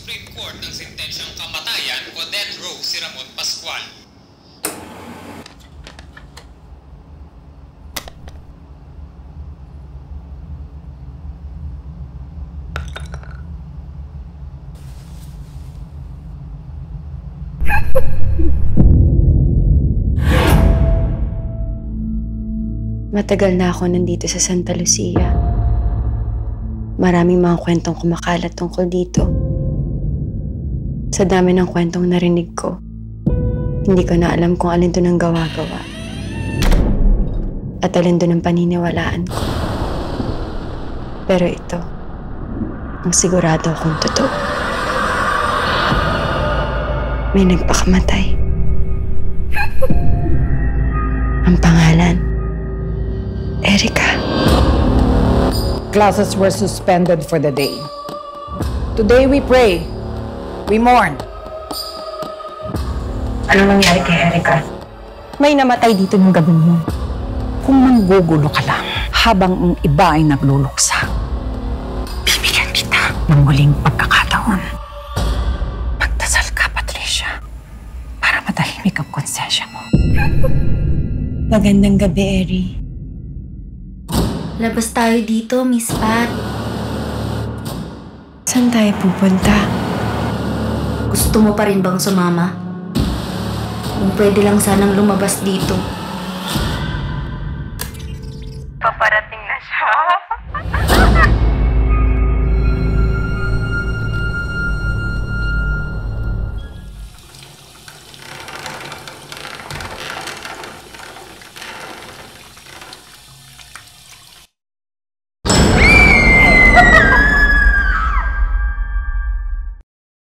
Supreme Court ng sentensyang kamatayan o death row si Ramon Pascual. Matagal na ako nandito sa Santa Lucia. Maraming mga kwentong kumakalat tungkol dito. Sa dami ng kwentong narinig ko, hindi ko na alam kung alin doon ang gawa-gawa. At alin doon ang paniniwalaan ko. Pero ito, ang sigurado akong totoo. May nagpakamatay. Ang pangalan, Erica. Classes were suspended for the day. Today we pray. We mourn. Ano nangyari kay Erica? May namatay dito ng gabi mo. Kung manggugulo ka lang habang ang iba ay nagluluksa, bibigyan kita ng muling pagkakataon. Magdasal ka, Patricia, para matahimik ang konsensya mo. Magandang gabi, Eri. Labas tayo dito, Miss Pat. Saan tayo pupunta? Gusto mo pa rin bang sumama? Kung pwede lang sanang lumabas dito.